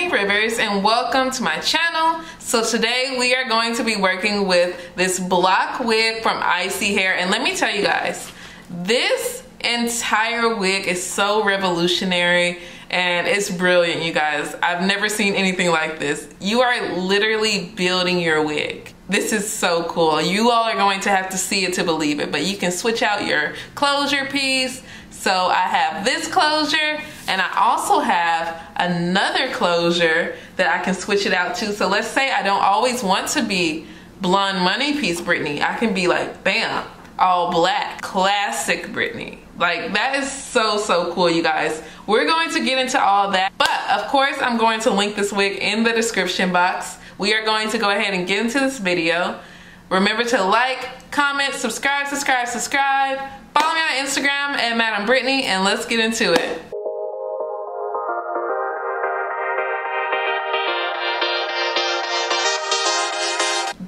Brittany Rivers and welcome to my channel. So today we are going to be working with this block wig from ISEE Hair, and let me tell you guys, this entire wig is so revolutionary and it's brilliant, you guys. I've never seen anything like this. You are literally building your wig. This is so cool. You all are going to have to see it to believe it, but you can switch out your closure piece. So I have this closure and I also have another closure that I can switch it out to. So let's say I don't always want to be blonde money piece Brittany. I can be like, bam, all black, classic Brittany. Like, that is so cool, you guys. We're going to get into all that, but of course I'm going to link this wig in the description box. We are going to go ahead and get into this video. Remember to like, comment, subscribe. Follow me on Instagram at Madam Brittany, and let's get into it.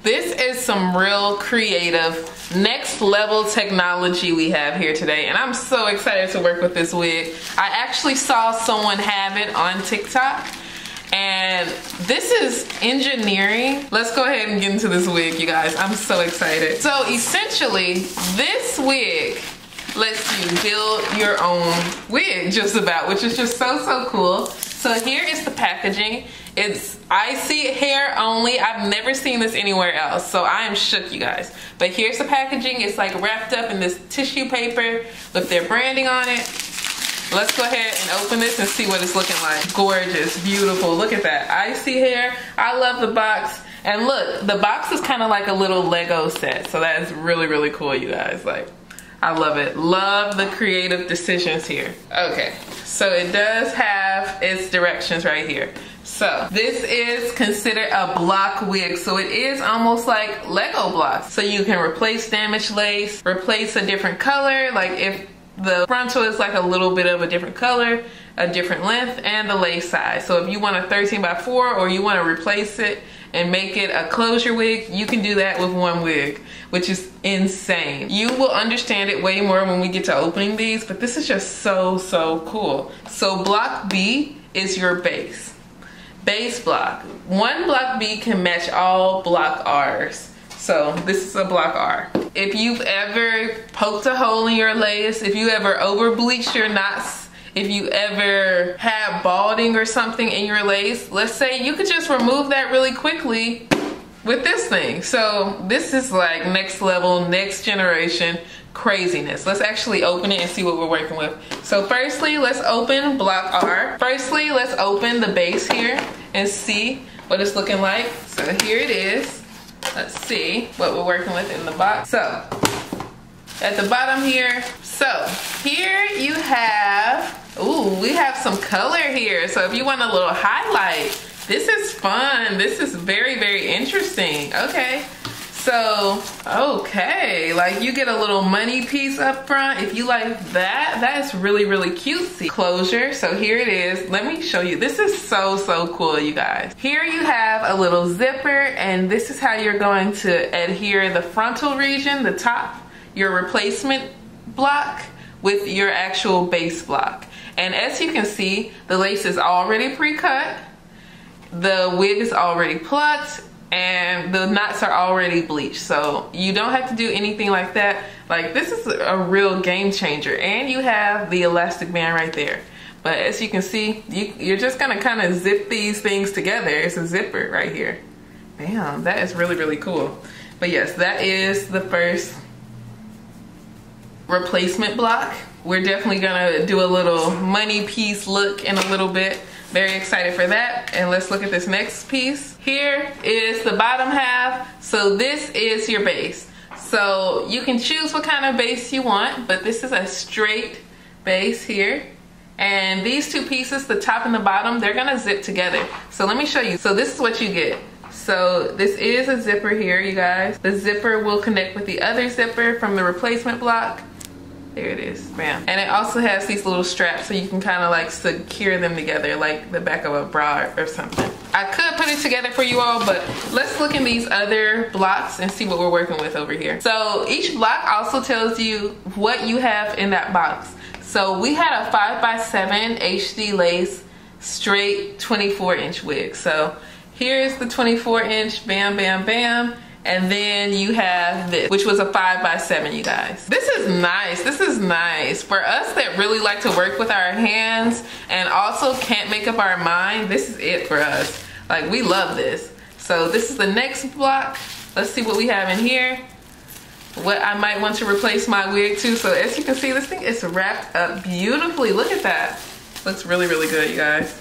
This is some real creative, next level technology we have here today, and I'm so excited to work with this wig. I actually saw someone have it on TikTok, and this is engineering. Let's go ahead and get into this wig, you guys. I'm so excited. So essentially, this wig lets you build your own wig just about, which is just so cool. So here is the packaging. It's ISEE Hair only. I've never seen this anywhere else, so I am shook, you guys. But here's the packaging. It's like wrapped up in this tissue paper with their branding on it. Let's go ahead and open this and see what it's looking like. Gorgeous, beautiful. Look at that. ISEE Hair. I love the box. And look, the box is kind of like a little Lego set, so that is really cool, you guys. Like, I love it. Love the creative decisions here. Okay, so it does have its directions right here. So this is considered a block wig. So it is almost like Lego blocks. So you can replace damaged lace, replace a different color. Like if the frontal is like a little bit of a different color, a different length, and the lace size. So if you want a 13x4 or you want to replace it and make it a closure wig, you can do that with one wig, which is insane. You will understand it way more when we get to opening these, but this is just so cool. So block B is your base. Base block. One block B can match all block R's. So this is a block R. If you've ever poked a hole in your lace, if you ever over bleached your knots, if you ever had balding or something in your lace, let's say you could just remove that really quickly with this thing. So this is like next level, next generation craziness. Let's actually open it and see what we're working with. So firstly, let's open block R. Firstly, let's open the base here and see what it's looking like. So here it is. Let's see what we're working with in the box. So at the bottom here, so here you have, ooh, we have some color here. So if you want a little highlight, this is fun. This is very interesting. Okay. So, okay, like you get a little money piece up front. If you like that, that is really cutesy. Closure, so here it is. Let me show you. This is so cool, you guys. Here you have a little zipper, and this is how you're going to adhere the frontal region, the top, your replacement block with your actual base block. And as you can see, the lace is already pre-cut. The wig is already plucked, and the knots are already bleached, so you don't have to do anything like that. Like, this is a real game changer, and you have the elastic band right there. But as you can see, you're just gonna kind of zip these things together. It's a zipper right here. Bam, that is really cool. But yes, that is the first replacement block. We're definitely gonna do a little money piece look in a little bit. Very excited for that. And let's look at this next piece. Here is the bottom half. So this is your base. So you can choose what kind of base you want, but this is a straight base here. And these two pieces, the top and the bottom, they're gonna zip together. So let me show you. So this is what you get. So this is a zipper here, you guys. The zipper will connect with the other zipper from the replacement block. There it is, bam. And it also has these little straps so you can kind of like secure them together like the back of a bra or something. I could put it together for you all, but let's look in these other blocks and see what we're working with over here. So each block also tells you what you have in that box. So we had a 5x7 HD lace straight 24-inch wig. So here's the 24-inch, bam, bam, bam. And then you have this, which was a 5x7, you guys. This is nice. This is nice. For us that really like to work with our hands and also can't make up our mind, this is it for us. Like, we love this. So this is the next block. Let's see what we have in here. What I might want to replace my wig to. So as you can see, this thing is wrapped up beautifully. Look at that. Looks really, really good, you guys.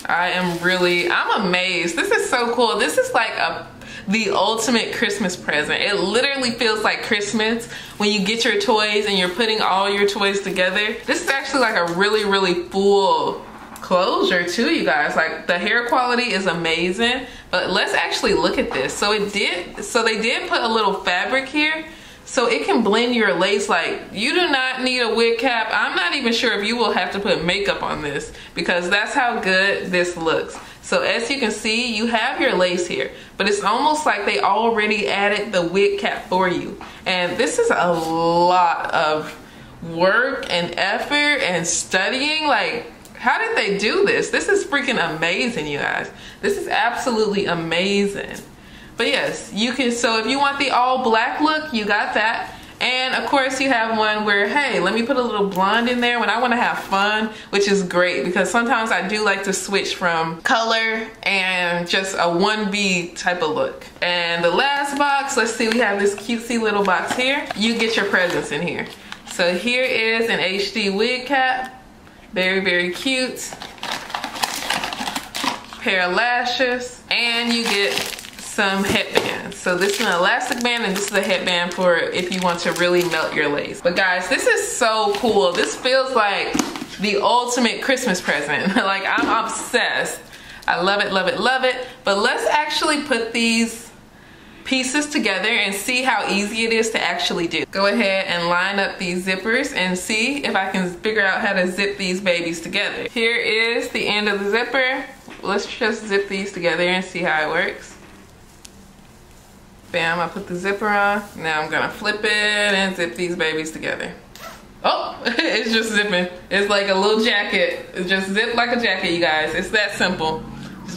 I'm amazed. This is so cool. This is like the ultimate Christmas present. It literally feels like Christmas when you get your toys and you're putting all your toys together. This is actually like a really, really full closure too, you guys. Like, the hair quality is amazing. But let's actually look at this. So they did put a little fabric here so it can blend your lace. Like, you do not need a wig cap. I'm not even sure if you will have to put makeup on this, because that's how good this looks. So as you can see, you have your lace here, but it's almost like they already added the wig cap for you. And this is a lot of work and effort and studying. Like, how did they do this? This is freaking amazing, you guys. This is absolutely amazing. But yes, you can, so if you want the all black look, you got that. And of course you have one where, hey, let me put a little blonde in there when I want to have fun, which is great because sometimes I do like to switch from color and just a 1B type of look. And the last box, let's see, we have this cutesy little box here. You get your presents in here. So here is an HD wig cap. Very, very cute. Pair of lashes, and you get some headbands. So this is an elastic band and this is a headband for if you want to really melt your lace. But guys, this is so cool. This feels like the ultimate Christmas present. Like, I'm obsessed. I love it, love it, love it. But let's actually put these pieces together and see how easy it is to actually do. Go ahead and line up these zippers and see if I can figure out how to zip these babies together. Here is the end of the zipper. Let's just zip these together and see how it works. Bam, I put the zipper on. Now I'm gonna flip it and zip these babies together. Oh, it's just zipping. It's like a little jacket. It's just zip like a jacket, you guys. It's that simple.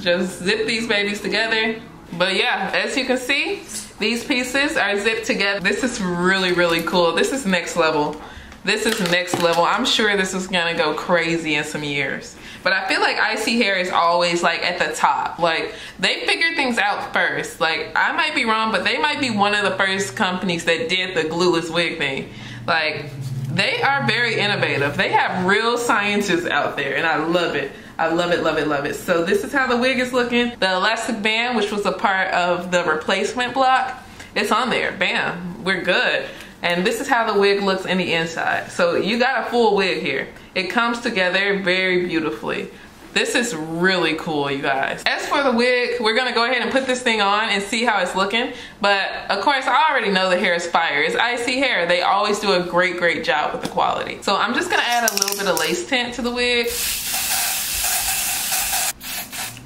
Just zip these babies together. But yeah, as you can see, these pieces are zipped together. This is really, really cool. This is next level. This is next level. I'm sure this is gonna go crazy in some years. But I feel like ISEE Hair is always like at the top. Like, they figure things out first. Like, I might be wrong, but they might be one of the first companies that did the glueless wig thing. Like, they are very innovative. They have real scientists out there, and I love it. I love it, love it, love it. So this is how the wig is looking. The elastic band, which was a part of the replacement block, it's on there. Bam, we're good. And this is how the wig looks in the inside. So you got a full wig here. It comes together very beautifully. This is really cool, you guys. As for the wig, we're gonna go ahead and put this thing on and see how it's looking. But of course, I already know the hair is fire. It's ISEE Hair. They always do a great, great job with the quality. So I'm just gonna add a little bit of lace tint to the wig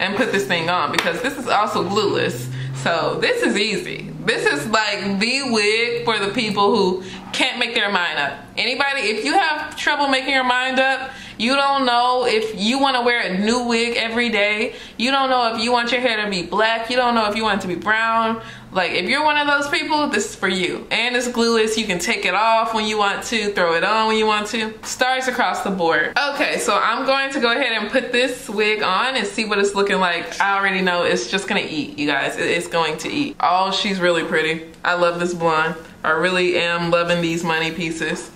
and put this thing on because this is also glueless. So this is easy. This is like the wig for the people who can't make their mind up. Anybody, if you have trouble making your mind up, you don't know if you want to wear a new wig every day, you don't know if you want your hair to be black, you don't know if you want it to be brown. Like, if you're one of those people, this is for you. And it's glueless. You can take it off when you want to, throw it on when you want to. Stars across the board. Okay, so I'm going to go ahead and put this wig on and see what it's looking like. I already know it's just gonna eat, you guys. It's going to eat. Oh, she's really pretty. I love this blonde. I really am loving these money pieces.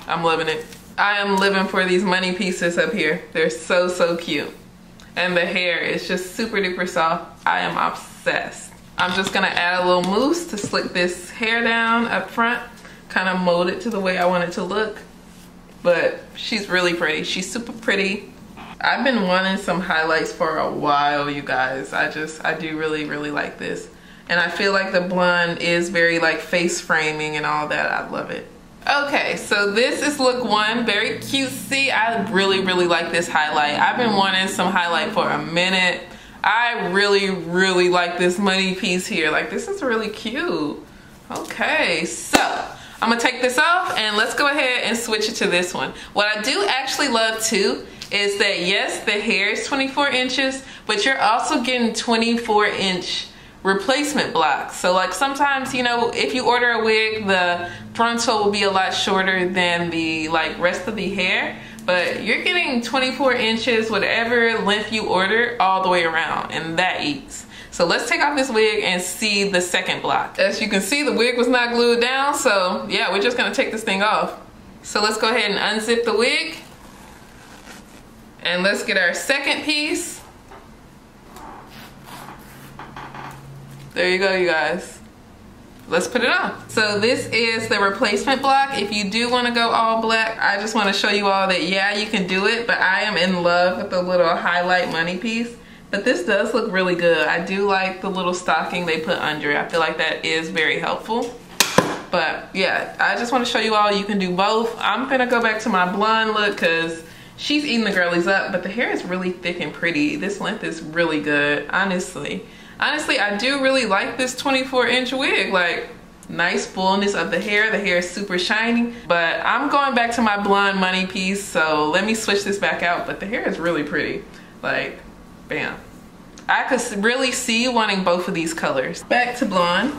I'm loving it. I am living for these money pieces up here. They're so, so cute. And the hair is just super duper soft. I am obsessed. I'm just gonna add a little mousse to slick this hair down up front, kind of mold it to the way I want it to look. But she's really pretty. She's super pretty. I've been wanting some highlights for a while, you guys. I do really, really like this. And I feel like the blonde is very like face framing and all that. I love it. Okay, so this is look one, very cutesy. I really, really like this highlight. I've been wanting some highlight for a minute. I really, really like this money piece here. Like, this is really cute. Okay, so I'm gonna take this off and let's go ahead and switch it to this one. What I do actually love too is that yes, the hair is 24 inches, but you're also getting 24-inch replacement blocks. So like sometimes, you know, if you order a wig, the frontal will be a lot shorter than the like rest of the hair, but you're getting 24 inches, whatever length you order, all the way around, and that eats. So let's take off this wig and see the second block. As you can see, the wig was not glued down, so yeah, we're just gonna take this thing off. So let's go ahead and unzip the wig, and let's get our second piece. There you go, you guys. Let's put it on. So this is the replacement block. If you do want to go all black, I just want to show you all that, yeah, you can do it, but I am in love with the little highlight money piece. But this does look really good. I do like the little stocking they put under it. I feel like that is very helpful. But yeah, I just want to show you all you can do both. I'm gonna go back to my blonde look because she's eating the girlies up, but the hair is really thick and pretty. This length is really good, honestly. Honestly, I do really like this 24-inch wig. Like, nice fullness of the hair. The hair is super shiny, but I'm going back to my blonde money piece, so let me switch this back out. But the hair is really pretty. Like, bam. I could really see wanting both of these colors. Back to blonde,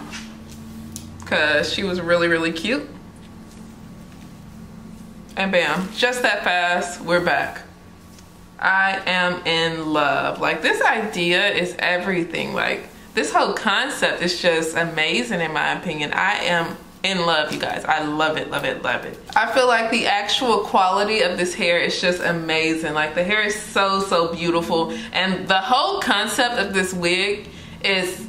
because she was really, really cute. And bam, just that fast, we're back. I am in love. Like, this idea is everything. Like, this whole concept is just amazing in my opinion. I am in love, you guys. I love it, love it, love it. I feel like the actual quality of this hair is just amazing. Like, the hair is so, so beautiful. And the whole concept of this wig is,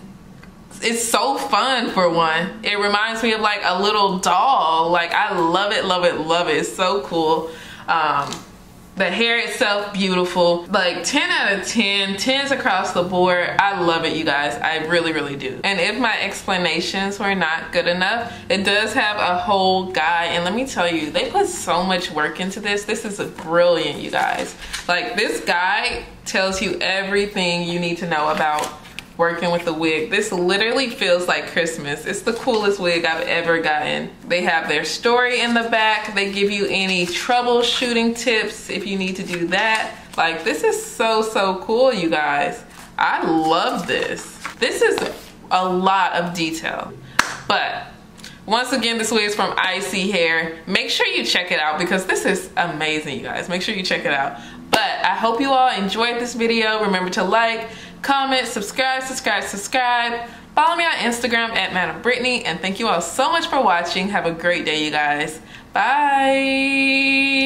it's so fun for one. It reminds me of like a little doll. Like, I love it, love it, love it. It's so cool. The hair itself, beautiful. Like 10 out of 10, 10s across the board. I love it, you guys. I really, really do. And if my explanations were not good enough, it does have a whole guide. And let me tell you, they put so much work into this. This is brilliant, you guys. Like, this guide tells you everything you need to know about working with the wig. This literally feels like Christmas. It's the coolest wig I've ever gotten. They have their story in the back. They give you any troubleshooting tips if you need to do that. Like, this is so, so cool, you guys. I love this. This is a lot of detail. But once again, this wig is from ISEE Hair. Make sure you check it out because this is amazing, you guys. Make sure you check it out. But I hope you all enjoyed this video. Remember to like, comment, subscribe. Follow me on Instagram at Madam Brittany, and thank you all so much for watching. Have a great day, you guys. Bye.